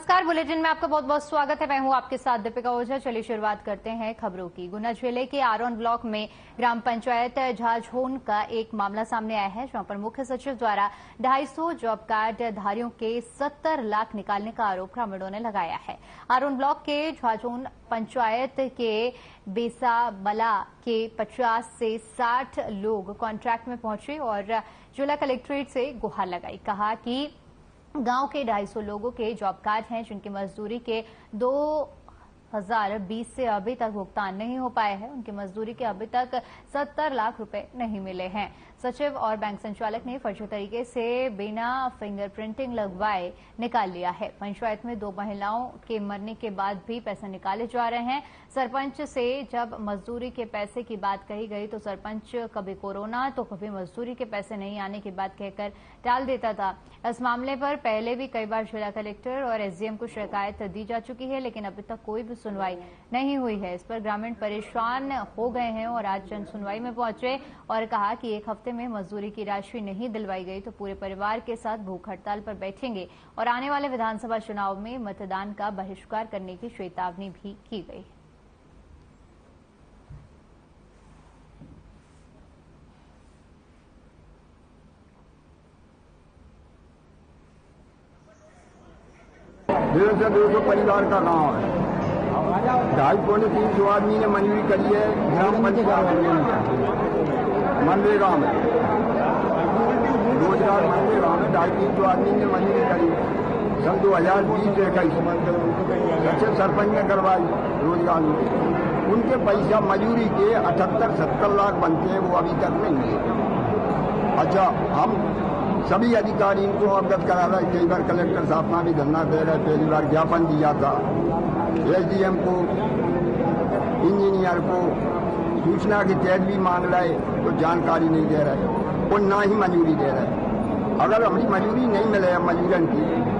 नमस्कार, बुलेटिन में आपका बहुत बहुत स्वागत है। मैं हूं आपके साथ दीपिका ओझा। चलिए शुरुआत करते हैं खबरों की। गुना जिले के आरोन ब्लॉक में ग्राम पंचायत झाझोन का एक मामला सामने आया है, जहां पर मुख्य सचिव द्वारा 250 जॉब कार्ड धारियों के 70 लाख निकालने का आरोप ग्रामीणों ने लगाया है। आरोन ब्लॉक के झाझोन पंचायत के बेसाबला के 50 से 60 लोग कॉन्ट्रैक्ट में पहुंचे और जिला कलेक्ट्रेट से गुहार लगाई। कहा कि गांव के 250 लोगों के जॉब कार्ड हैं, जिनकी मजदूरी के 2020 से अभी तक भुगतान नहीं हो पाए हैं। उनकी मजदूरी के अभी तक 70 लाख रुपए नहीं मिले हैं। सचिव और बैंक संचालक ने फर्जी तरीके से बिना फिंगरप्रिंटिंग लगवाए निकाल लिया है। पंचायत में 2 महिलाओं के मरने के बाद भी पैसे निकाले जा रहे हैं। सरपंच से जब मजदूरी के पैसे की बात कही गई तो सरपंच कभी कोरोना तो कभी मजदूरी के पैसे नहीं आने की बात कहकर टाल देता था। इस मामले पर पहले भी कई बार जिला कलेक्टर और एसडीएम को शिकायत दी जा चुकी है, लेकिन अभी तक कोई भी सुनवाई नहीं हुई है। इस पर ग्रामीण परेशान हो गए हैं और आज जन सुनवाई में पहुंचे और कहा कि 1 हफ्ते में मजदूरी की राशि नहीं दिलवाई गई तो पूरे परिवार के साथ भूख हड़ताल पर बैठेंगे और आने वाले विधानसभा चुनाव में मतदान का बहिष्कार करने की चेतावनी भी की गई। डेढ़ से 200 परिवार का गांव है। 250-300 आदमी ने मंजूरी करी है ग्राम पंचायत मनरेगा में, रोजगार मनरेगा में 250-300 आदमी ने मंजूरी करी सन 2020-21 अच्छे सरपंच ने करवाई रोजगार में। उनके पैसा मजूरी के 78-70 लाख बनते हैं, वो अभी तक नहीं है। अच्छा, हम सभी अधिकारी को अवगत करा रहे। कई बार कलेक्टर साहब का भी धरना दे रहे, पहली बार ज्ञापन दिया था एसडीएम को, इंजीनियर को, सूचना की तहत भी मांग रहे तो जानकारी नहीं दे रहे और ना ही मंजूरी दे रहे। अगर हमारी मंजूरी नहीं मिले मजूरन की।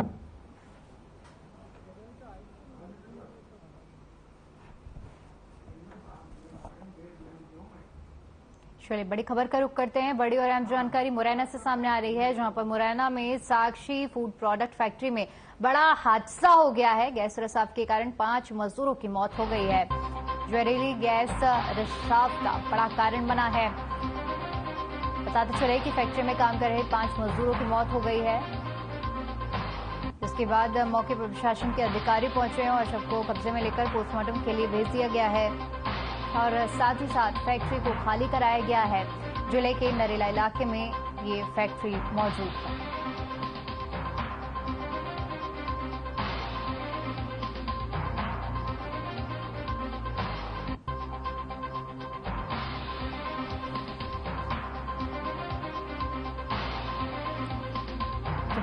चलिए बड़ी खबर का रुख करते हैं। बड़ी और अहम जानकारी मुरैना से सामने आ रही है, जहां पर मुरैना में साक्षी फूड प्रोडक्ट फैक्ट्री में बड़ा हादसा हो गया है। गैस रिसाव के कारण 5 मजदूरों की मौत हो गई है। जहरीली गैस रिसाव का बड़ा कारण बना है। बताते चले कि फैक्ट्री में काम कर रहे 5 मजदूरों की मौत हो गई है। इसके बाद मौके पर प्रशासन के अधिकारी पहुंचे और शव को कब्जे में लेकर पोस्टमार्टम के लिए भेज दिया गया है और साथ ही साथ फैक्ट्री को खाली कराया गया है। जिले के नरेला इलाके में ये फैक्ट्री मौजूद है।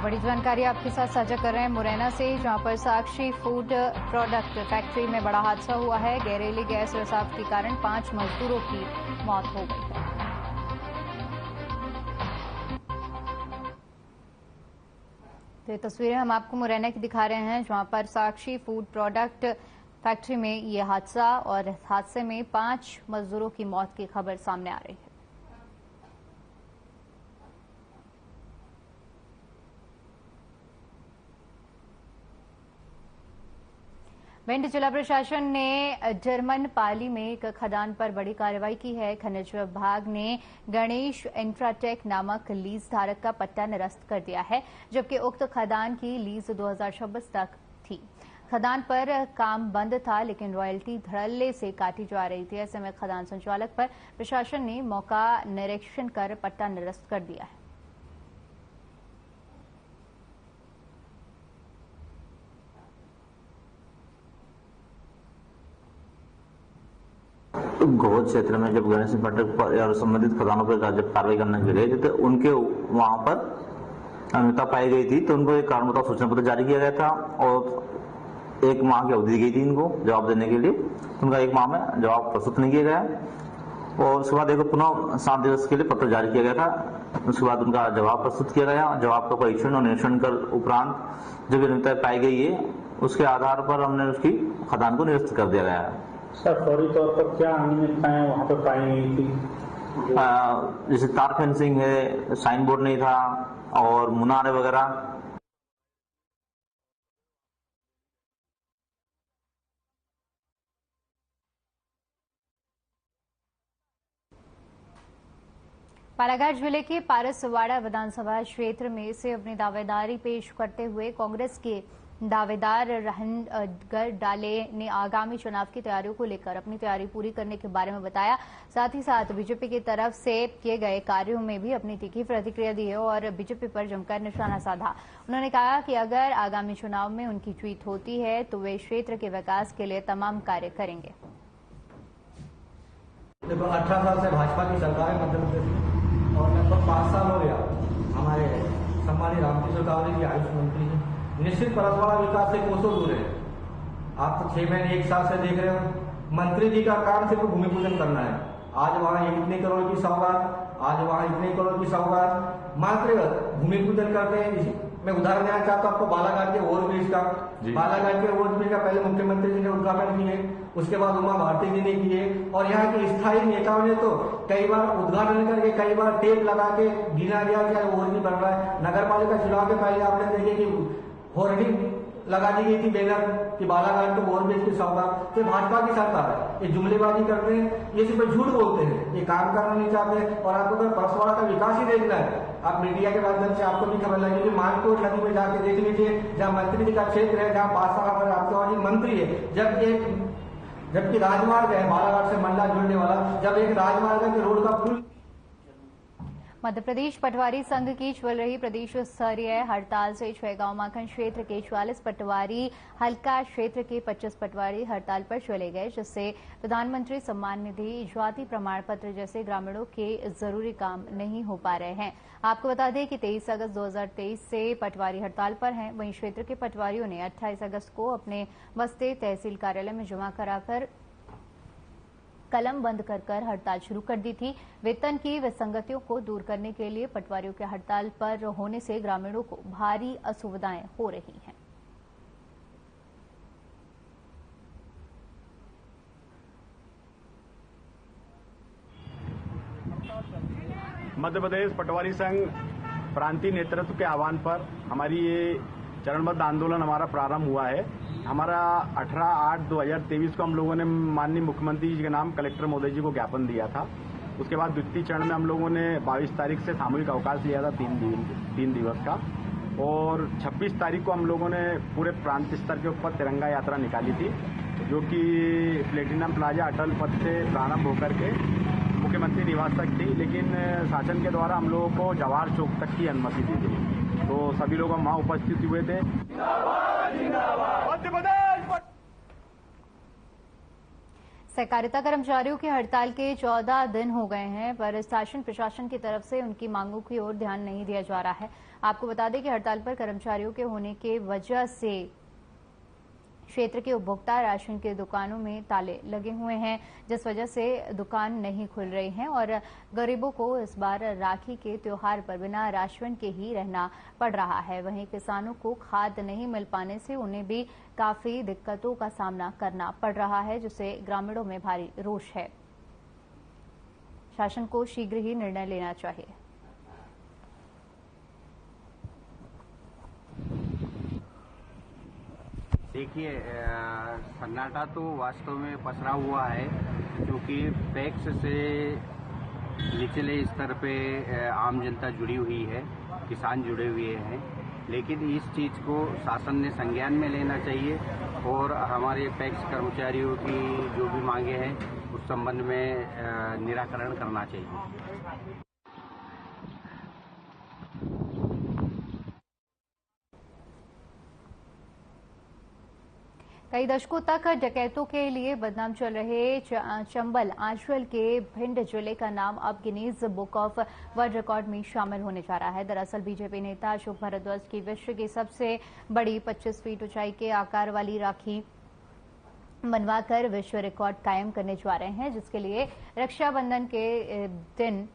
बड़ी जानकारी आपके साथ साझा कर रहे हैं मुरैना से, जहां पर साक्षी फूड प्रोडक्ट फैक्ट्री में बड़ा हादसा हुआ है। जहरीली गैस रिसाव के कारण 5 मजदूरों की मौत हो गई है। तो ये तस्वीरें हम आपको मुरैना की दिखा रहे हैं, जहां पर साक्षी फूड प्रोडक्ट फैक्ट्री में ये हादसा और हादसे में 5 मजदूरों की मौत की खबर सामने आ रही है। भिंड जिला प्रशासन ने जर्मन पाली में एक खदान पर बड़ी कार्रवाई की है। खनिज विभाग ने गणेश इंफ्राटेक नामक लीज धारक का पट्टा निरस्त कर दिया है, जबकि उक्त खदान की लीज 2026 तक थी। खदान पर काम बंद था, लेकिन रॉयल्टी धड़ल्ले से काटी जा रही थी। ऐसे में खदान संचालक पर प्रशासन ने मौका निरीक्षण कर पट्टा निरस्त कर दिया है। घोष क्षेत्र में जब गणेश इंफ्राटेक या संबंधित खदानों पर जब कार्रवाई करने के लिए तो उनके वहां पर अनियमितता पाई गई थी, तो उनको एक कारण बताओ सूचना पत्र जारी किया गया था और 1 माह की अवधि दी गई थी इनको जवाब देने के लिए। उनका 1 माह में जवाब प्रस्तुत नहीं किया गया और उसके बाद देखो पुनः 7 दिवस के लिए पत्र जारी किया गया था। उसके बाद उनका जवाब प्रस्तुत किया गया। जवाब का परीक्षण और निरीक्षण कर उपरांत जब अनियमितता पाई गई है, उसके आधार पर हमने उसकी खदान को निरस्त कर दिया गया है। सर, फौरी तौर पर क्या अनियमितताएं वहां पर पाई गई थी? जैसे तार फेंसिंग है, साइन बोर्ड नहीं था और मुनारे वगैरह बालाघाट जिले के पारसवाड़ा विधानसभा क्षेत्र में से अपनी दावेदारी पेश करते हुए कांग्रेस के दावेदार रहनगर डाले ने आगामी चुनाव की तैयारियों को लेकर अपनी तैयारी पूरी करने के बारे में बताया। साथ ही साथ बीजेपी की तरफ से किए गए कार्यों में भी अपनी तीखी प्रतिक्रिया दी है और बीजेपी पर जमकर निशाना साधा। उन्होंने कहा कि अगर आगामी चुनाव में उनकी जीत होती है तो वे क्षेत्र के विकास के लिए तमाम कार्य करेंगे। देखो 18 साल से भाजपा की सरकार है मध्य प्रदेश में और लगभग 5 साल हो गया हमारे सम्मानित रामकिशोर कावरे जी आयुष मंत्री हैं। निश्चित परसवाड़ा विकास से कोसों दूर है। आप तो 6 महीने 1 साल से देख रहे हो। मंत्री जी का काम सिर्फ भूमि पूजन करना है। आज वहाँ इतने करोड़ की सौगात, आज वहाँ इतने करोड़ की सौगात, मात्र भूमि पूजन करते हैं। मैं उदाहरण देना चाहता हूँ आपको बालाघाट के ओवरब्रिज का। बालाघाट के ओवरब्रिज का पहले मुख्यमंत्री जी ने उद्घाटन किए, उसके बाद उमा भारती जी ने किए और यहाँ के स्थायी नेताओं ने तो कई बार उद्घाटन करके कई बार टेप लगा के गिना दिया कि ओवरब्रिज बन रहा है। नगर पालिका चुनाव के पहले आपने देखे कि होर्डिंग लगा दी गई थी बैनर कि बालाघाट को ओवरब्रिज की सौगात। तो भाजपा की सरकार है, ये जुमलेबाजी करते हैं, ये सिर्फ झूठ बोलते हैं, ये काम करना नहीं चाहते। और आपको अगर परसवाड़ा का विकास ही देखना है, आप मीडिया के माध्यम से आपको भी खबर लगेगी। मानकोट नदी में जाके देख लीजिए, जहाँ मंत्री जी का क्षेत्र है, जहाँ 5 साल हमारे आपके मंत्री है, जबकि राजमार्ग है बालाघाट से मंडला जुड़ने वाला, जब एक राजमार्ग है कि रोड का पुल। मध्य प्रदेश पटवारी संघ की चल रही प्रदेश स्तरीय हड़ताल से छैगांव माखन क्षेत्र के 44 पटवारी, हल्का क्षेत्र के 25 पटवारी हड़ताल पर चले गए, जिससे प्रधानमंत्री सम्मान निधि, जाति प्रमाण पत्र जैसे ग्रामीणों के जरूरी काम नहीं हो पा रहे हैं। आपको बता दें कि 23 अगस्त 2023 से पटवारी हड़ताल पर हैं। वहीं क्षेत्र के पटवारियों ने 28 अगस्त को अपने बस्ते तहसील कार्यालय में जमा कराकर कलम बंद कर हड़ताल शुरू कर दी थी। वेतन की विसंगतियों को दूर करने के लिए पटवारियों के हड़ताल पर होने से ग्रामीणों को भारी असुविधाएं हो रही हैं। मध्य प्रदेश पटवारी संघ प्रांतीय नेतृत्व के आह्वान पर हमारी ये चरणबद्ध आंदोलन हमारा प्रारंभ हुआ है। हमारा 18/8/2023 को हम लोगों ने माननीय मुख्यमंत्री जी के नाम कलेक्टर महोदय जी को ज्ञापन दिया था। उसके बाद द्वितीय चरण में हम लोगों ने 22 तारीख से सामूहिक अवकाश लिया था 3 दिवस का, और 26 तारीख को हम लोगों ने पूरे प्रांत स्तर के ऊपर तिरंगा यात्रा निकाली थी, जो कि प्लेटिनम प्लाजा अटल पथ से प्रारंभ होकर के मुख्यमंत्री निवास तक थी, लेकिन शासन के द्वारा हम लोगों को जवाहर चौक तक की अनुमति दी थी। तो सभी लोग हम वहाँ उपस्थित हुए थे। सहकारिता कर्मचारियों की हड़ताल के 14 दिन हो गए हैं, पर शासन प्रशासन की तरफ से उनकी मांगों की ओर ध्यान नहीं दिया जा रहा है। आपको बता दें कि हड़ताल पर कर्मचारियों के होने के वजह से क्षेत्र के उपभोक्ता राशन की दुकानों में ताले लगे हुए हैं, जिस वजह से दुकान नहीं खुल रही हैं और गरीबों को इस बार राखी के त्योहार पर बिना राशन के ही रहना पड़ रहा है। वहीं किसानों को खाद नहीं मिल पाने से उन्हें भी काफी दिक्कतों का सामना करना पड़ रहा है, जिससे ग्रामीणों में भारी रोष है। शासन को शीघ्र ही निर्णय लेना चाहिए। देखिए, सन्नाटा तो वास्तव में पसरा हुआ है, क्योंकि पैक्स से निचले स्तर पे आम जनता जुड़ी हुई है, किसान जुड़े हुए हैं, लेकिन इस चीज़ को शासन ने संज्ञान में लेना चाहिए और हमारे पैक्स कर्मचारियों की जो भी मांगे हैं उस संबंध में निराकरण करना चाहिए। कई दशकों तक डकैतों के लिए बदनाम चल रहे चंबल आंचल के भिंड जिले का नाम अब Guinness book of world record में शामिल होने जा रहा है। दरअसल बीजेपी नेता अशोक भारद्वाज की विश्व की सबसे बड़ी 25 फीट ऊंचाई के आकार वाली राखी बनवाकर विश्व रिकॉर्ड कायम करने जा रहे हैं, जिसके लिए रक्षाबंधन के दिन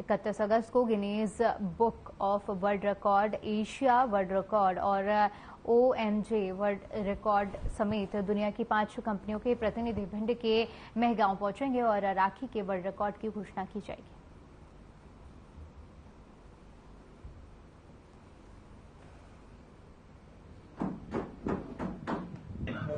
31 अगस्त को Guinness book of world record, Asia world record और OMG वर्ल्ड रिकॉर्ड समेत दुनिया की 5 कंपनियों के प्रतिनिधि भिंड के महगांव पहुंचेंगे और राखी के वर्ल्ड रिकॉर्ड की घोषणा की जाएगी।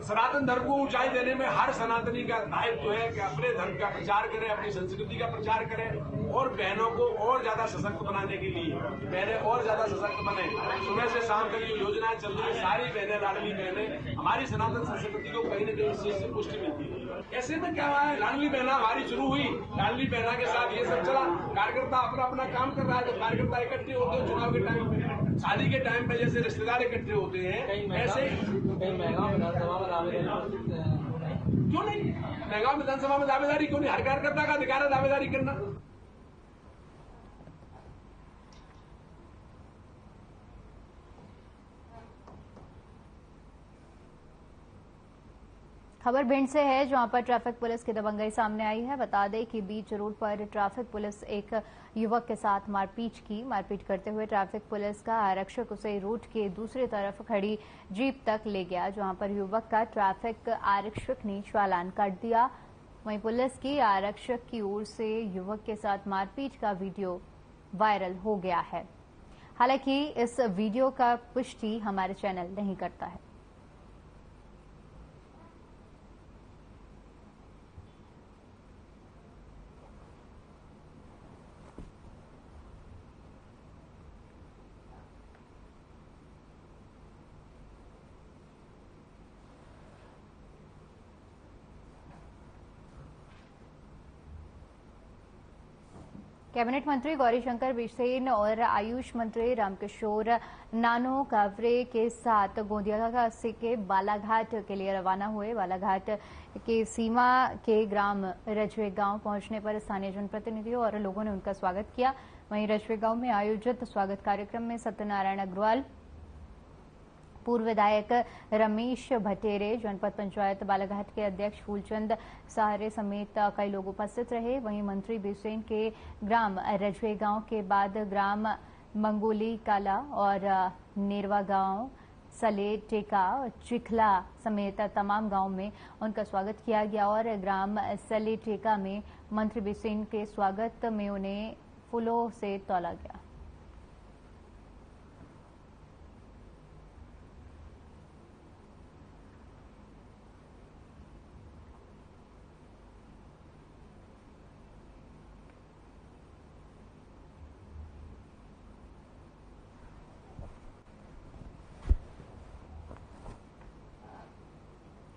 सनातन धर्म को ऊंचाई देने में हर सनातनी का दायित्व है कि अपने धर्म का प्रचार करें, अपनी संस्कृति का प्रचार करें और बहनों को और ज्यादा सशक्त बनाने के लिए बहनें और ज्यादा सशक्त बने। सुबह से शाम तक जो योजनाएं चल रही है, सारी बहनें, लाडली बहनें, हमारी सनातन संस्कृति को कहीं न कहीं इस चीज से पुष्टि मिलती है। ऐसे में क्या हुआ है, लाडली बहना हमारी शुरू हुई, लाडली बहना के साथ ये सब चला, कार्यकर्ता अपना अपना काम कर रहा है। जब कार्यकर्ता इकट्ठे होते हैं चुनाव के टाइम पे, शादी के टाइम पे जैसे रिश्तेदार इकट्ठे होते हैं, ऐसे क्यों नहीं महंगाव विधानसभा में दावेदारी क्यों नहीं? हर कार्यकर्ता का अधिकार है दावेदारी करना। खबर भिंड से है, जहां पर ट्रैफिक पुलिस की दबंगई सामने आई है। बता दें कि बीच रोड पर ट्रैफिक पुलिस एक युवक के साथ मारपीट करते हुए ट्रैफिक पुलिस का आरक्षक उसे रोड के दूसरी तरफ खड़ी जीप तक ले गया, जहां पर युवक का ट्रैफिक आरक्षक ने चालान काट दिया। वहीं पुलिस की आरक्षक की ओर से युवक के साथ मारपीट का वीडियो वायरल हो गया है। हालांकि इस वीडियो का पुष्टि हमारे चैनल नहीं करता है। कैबिनेट मंत्री गौरीशंकर बिसेन और आयुष मंत्री रामकिशोर नानो कावरे के साथ गोंदिया के बालाघाट के लिए रवाना हुए। बालाघाट के सीमा के ग्राम रजवे गांव पहुंचने पर स्थानीय जनप्रतिनिधियों और लोगों ने उनका स्वागत किया। वहीं रजवे गांव में आयोजित स्वागत कार्यक्रम में सत्यनारायण अग्रवाल, पूर्व विधायक रमेश भटेरे, जनपद पंचायत बालाघाट के अध्यक्ष फूलचंद सहारे समेत कई लोग उपस्थित रहे। वहीं मंत्री बिसेन के ग्राम रजवे गांव के बाद ग्राम मंगोली काला और नेरवा गांव, सले टेका, चिखला समेत तमाम गांव में उनका स्वागत किया गया और ग्राम सले टेका में मंत्री बिसेन के स्वागत में उन्हें फूलों से तौला गया।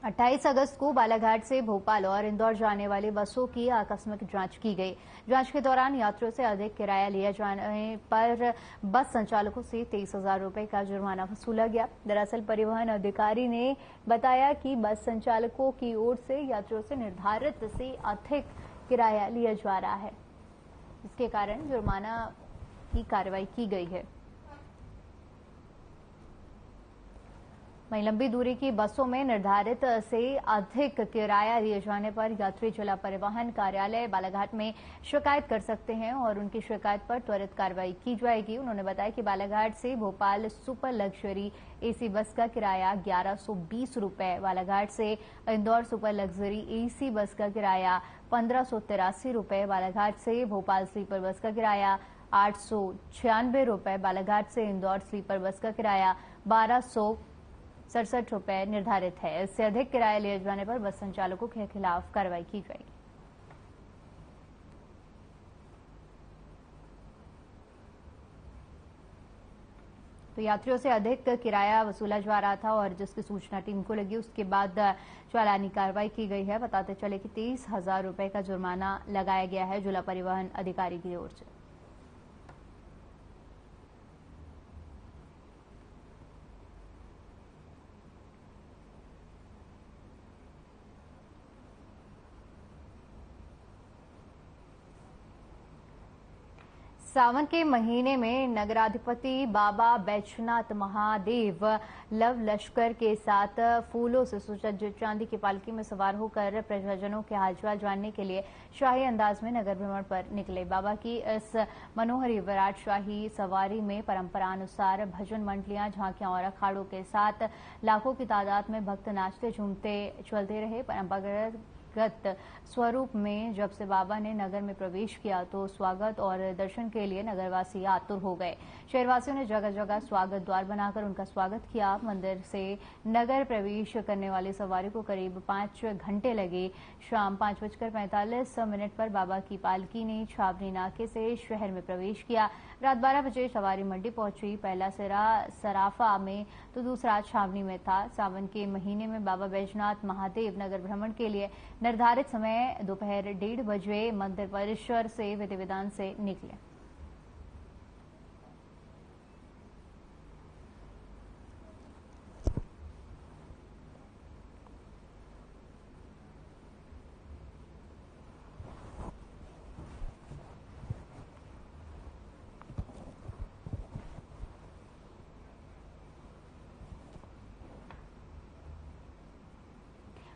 अट्ठाईस अगस्त को बालाघाट से भोपाल और इंदौर जाने वाली बसों की आकस्मिक जांच की गई। जांच के दौरान यात्रियों से अधिक किराया लिया जाने पर बस संचालकों से 23,000 रुपए का जुर्माना वसूला गया। दरअसल परिवहन अधिकारी ने बताया कि बस संचालकों की ओर से यात्रियों से निर्धारित से अधिक किराया लिया जा रहा है, इसके कारण जुर्माना की कार्रवाई की गई है। वहीं लंबी दूरी की बसों में निर्धारित से अधिक किराया लिए जाने पर यात्री जिला परिवहन कार्यालय बालाघाट में शिकायत कर सकते हैं और उनकी शिकायत पर त्वरित कार्रवाई की जाएगी। उन्होंने बताया कि बालाघाट से Bhopal super luxury AC bus का किराया 1120 रुपए, बालाघाट से Indore super luxury AC bus का किराया 1583 रुपए, बालाघाट से भोपाल स्लीपर बस का किराया 896 रुपए, बालाघाट से इंदौर स्लीपर बस का किराया 1267 रुपए निर्धारित है। इससे अधिक किराया लिए जाने पर बस संचालकों के खिलाफ कार्रवाई की जाएगी। तो यात्रियों से अधिक किराया वसूला जा रहा था और जिसकी सूचना टीम को लगी, उसके बाद चालानी कार्रवाई की गई है। बताते चले कि 23,000 रुपए का जुर्माना लगाया गया है जिला परिवहन अधिकारी की ओर से। सावन के महीने में नगराधिपति बाबा बैजनाथ महादेव लव लश्कर के साथ फूलों से सुसज्जित चांदी की पालकी में सवार होकर प्रजाजनों के हालचाल जानने के लिए शाही अंदाज में नगर भ्रमण पर निकले। बाबा की इस मनोहरी विराट शाही सवारी में परंपरानुसार भजन मंडलियां, झांकियां और अखाड़ों के साथ लाखों की तादाद में भक्त नाचते झूमते चलते रहे। परंपरागत व्यक्तिगत स्वरूप में जब से बाबा ने नगर में प्रवेश किया तो स्वागत और दर्शन के लिए नगरवासी आतुर हो गए। शहरवासियों ने जगह जगह स्वागत द्वार बनाकर उनका स्वागत किया। मंदिर से नगर प्रवेश करने वाली सवारी को करीब 5 घंटे लगे। शाम 5:45 पर बाबा की पालकी ने छावनी नाके से शहर में प्रवेश किया। रात 12 बजे सवारी मंडी पहुंची। पहला सिरा सराफा में तो दूसरा छावनी में था। सावन के महीने में बाबा बैजनाथ महादेव नगर भ्रमण के लिए निर्धारित समय दोपहर 1:30 बजे मंदिर परिसर से विधि विधान से निकले।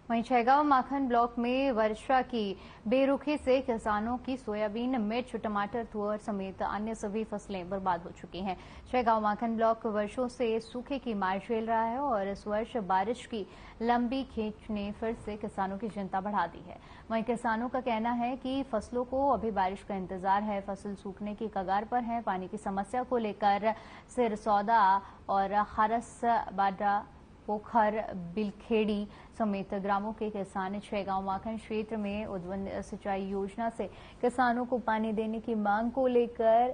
वहीं छैगांव माखन ब्लॉक में वर्षा की बेरुखी से किसानों की सोयाबीन, मिर्च, टमाटर, तुअर समेत अन्य सभी फसलें बर्बाद हो चुकी हैं। छैगांव माखन ब्लॉक वर्षों से सूखे की मार झेल रहा है और इस वर्ष बारिश की लंबी खींच ने फिर से किसानों की चिंता बढ़ा दी है। वहीं किसानों का कहना है कि फसलों को अभी बारिश का इंतजार है, फसल सूखने की कगार पर है। पानी की समस्या को लेकर सिरसौदा और हरस बाडा, पोखर, बिलखेड़ी समेत ग्रामों के किसान छैगांव माखन क्षेत्र में उद्वहन सिंचाई योजना से किसानों को पानी देने की मांग को लेकर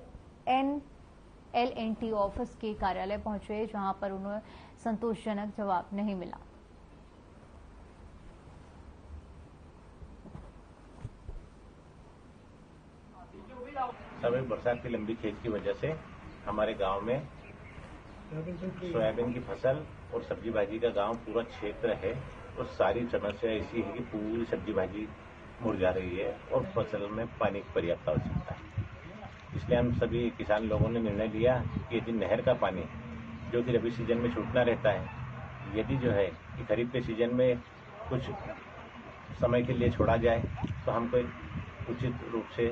LNT ऑफिस के कार्यालय पहुंचे, जहां पर उन्हें संतोषजनक जवाब नहीं मिला। समय बरसात की लंबी खेत की वजह से हमारे गांव में सोयाबीन की फसल और सब्जी भाजी का गांव पूरा क्षेत्र है और सारी समस्या ऐसी है कि पूरी सब्जी भाजी मुरझा रही है और फसल में पानी की पर्याप्त आवश्यकता है। इसलिए हम सभी किसान लोगों ने निर्णय लिया कि यदि नहर का पानी जो कि रबी सीजन में छूटना रहता है, यदि जो है कि खरीफ के सीजन में कुछ समय के लिए छोड़ा जाए तो हमको उचित रूप से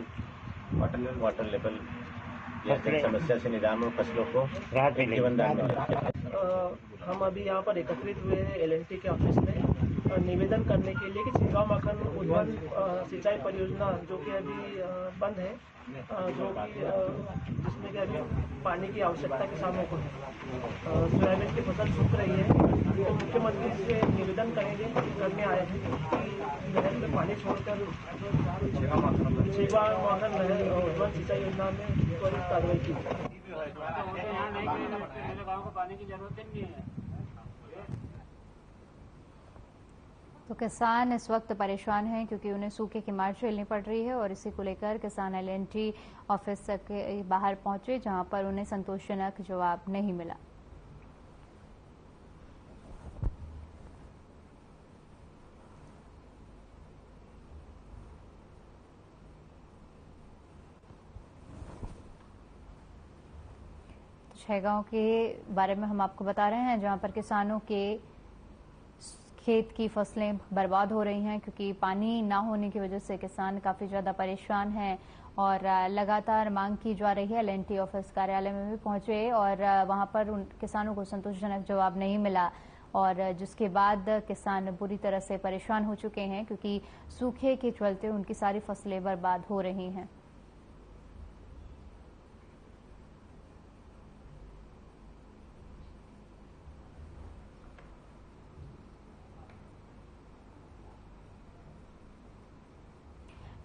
वाटर लेवल या जल समस्या से निदान और फसलों को जीवनदान मिले। हम अभी यहाँ पर एकत्रित हुए हैं LNT के ऑफिस में निवेदन करने के लिए कि छैगांव माखन उद्वहन सिंचाई परियोजना जो कि अभी बंद है, जो कि जिसमें कि अभी पानी की आवश्यकता किसानों को है, सोयाबीन की फसल सूख रही है, तो मुख्यमंत्री से निवेदन करने आए हैं कि नहर में पानी छोड़कर छैगांव माखन नहर उद्वहन सिंचाई योजना में त्वरित कार्रवाई की जाए। तो किसान इस वक्त परेशान हैं क्योंकि उन्हें सूखे की मार झेलनी पड़ रही है और इसी को लेकर किसान LNT ऑफिस के बाहर पहुंचे, जहां पर उन्हें संतोषजनक जवाब नहीं मिला। छैगांव के बारे में हम आपको बता रहे हैं, जहां पर किसानों के खेत की फसलें बर्बाद हो रही हैं क्योंकि पानी ना होने की वजह से किसान काफी ज्यादा परेशान हैं और लगातार मांग की जा रही है। LNT ऑफिस कार्यालय में भी पहुंचे और वहां पर उन किसानों को संतोषजनक जवाब नहीं मिला और जिसके बाद किसान बुरी तरह से परेशान हो चुके हैं क्योंकि सूखे के चलते उनकी सारी फसलें बर्बाद हो रही हैं।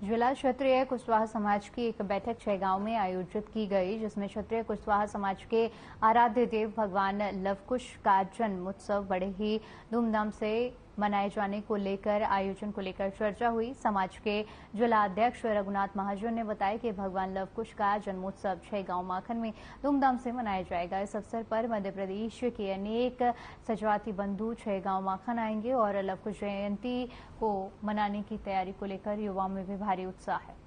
जिला क्षत्रिय कुशवाहा समाज की एक बैठक छैगांव में आयोजित की गई, जिसमें क्षत्रिय कुशवाहा समाज के आराध्य देव भगवान लवकुश का जन्म उत्सव बड़े ही धूमधाम से मनाए जाने को लेकर आयोजन को लेकर चर्चा हुई। समाज के जिला अध्यक्ष रघुनाथ महाजन ने बताया कि भगवान लवकुश का जन्मोत्सव छैगांव माखन में धूमधाम से मनाया जाएगा। इस अवसर पर मध्य प्रदेश के अनेक सजाती बंधु छैगांव माखन आएंगे और लवकुश जयंती को मनाने की तैयारी को लेकर युवाओं में भी भारी उत्साह है।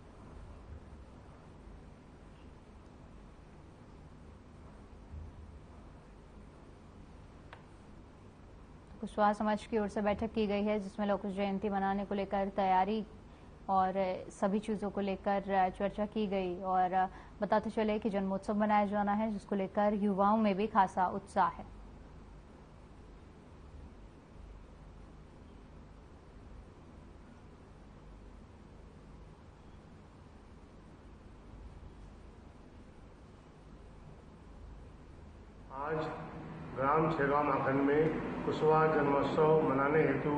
कुशवाहा समाज की ओर से बैठक की गई है, जिसमें लवकुश जयंती मनाने को लेकर तैयारी और सभी चीजों को लेकर चर्चा की गई और बताते चले कि जन्मोत्सव मनाया जाना है, जिसको लेकर युवाओं में भी खासा उत्साह है। आज ग्राम छेगांव माखन में कुशवाहा जन्मोत्सव मनाने हेतु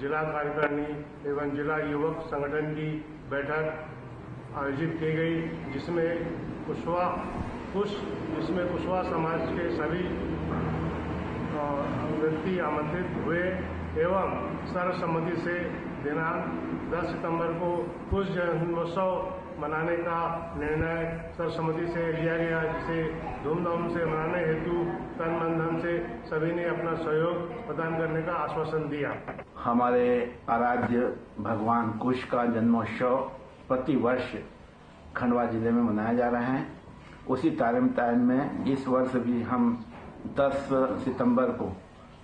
जिला कार्यकारिणी एवं जिला युवक संगठन की बैठक आयोजित की गई, जिसमें कुशवाहा समाज के सभी व्यक्ति आमंत्रित हुए एवं सर्वसम्मति से दिनांक 10 सितंबर को कुश जन्मोत्सव मनाने का निर्णय सर्वसम्मति से लिया गया, जिसे धूमधाम से मनाने हेतु तन मन धन से सभी ने अपना सहयोग प्रदान करने का आश्वासन दिया। हमारे आराध्य भगवान कुश का जन्मोत्सव प्रतिवर्ष खंडवा जिले में मनाया जा रहा है। उसी तारतम्य में इस वर्ष भी हम 10 सितंबर को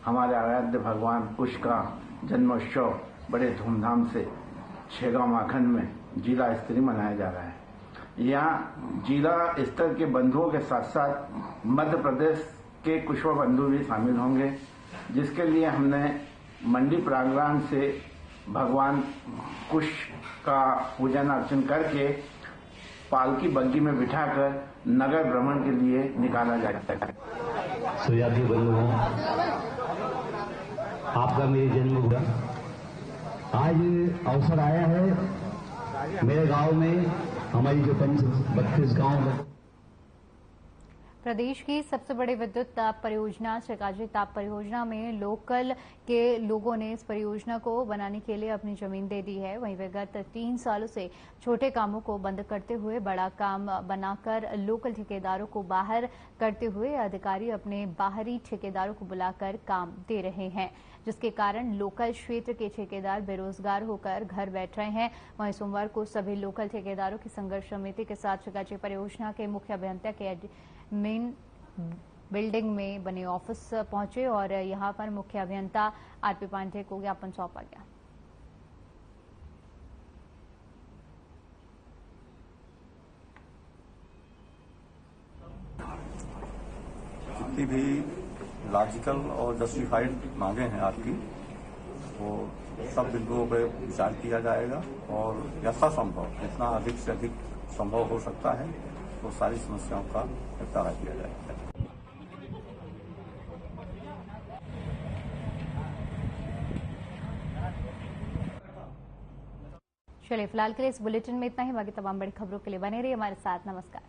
हमारे आराध्य भगवान कुश का जन्मोत्सव बड़े धूमधाम से छेगांव माखन में जिला स्तरीय मनाया जा रहा है। यहाँ जिला स्तर के बंधुओं के साथ साथ मध्य प्रदेश के कुशवा बंधु भी शामिल होंगे, जिसके लिए हमने मंडी प्रांगण से भगवान कुश का पूजन अर्चन करके पालकी बग्गी में बिठाकर नगर भ्रमण के लिए निकाला जाता है। सुजाती बंधुओं, आपका मेरे जन्म हुआ, आज अवसर आया है मेरे गांव में, हमारी जो 32 गांव है। प्रदेश की सबसे बड़ी विद्युत ताप परियोजना चिकाजी ताप परियोजना में लोकल के लोगों ने इस परियोजना को बनाने के लिए अपनी जमीन दे दी है। वहीं विगत 3 सालों से छोटे कामों को बंद करते हुए बड़ा काम बनाकर लोकल ठेकेदारों को बाहर करते हुए अधिकारी अपने बाहरी ठेकेदारों को बुलाकर काम दे रहे हैं, जिसके कारण लोकल क्षेत्र के ठेकेदार बेरोजगार होकर घर बैठ रहे हैं। वहीं सोमवार को सभी लोकल ठेकेदारों की संघर्ष समिति के साथ चिकाजी परियोजना के मुख्य अभियंता के मेन बिल्डिंग में बने ऑफिस पहुंचे और यहां पर मुख्य अभियंता आरपी पांडे को ज्ञापन सौंपा गया। जितनी भी लॉजिकल और जस्टिफाइड मांगे हैं आपकी, वो सब बिंदुओं पर विचार किया जाएगा और यथासंभव जितना अधिक से अधिक संभव हो सकता है तो सारी समस्याओं का निपटारा किया जाएगा। चलिए फिलहाल के लिए इस बुलेटिन में इतना ही। बाकी तमाम बड़ी खबरों के लिए बने रहिए हमारे साथ। नमस्कार।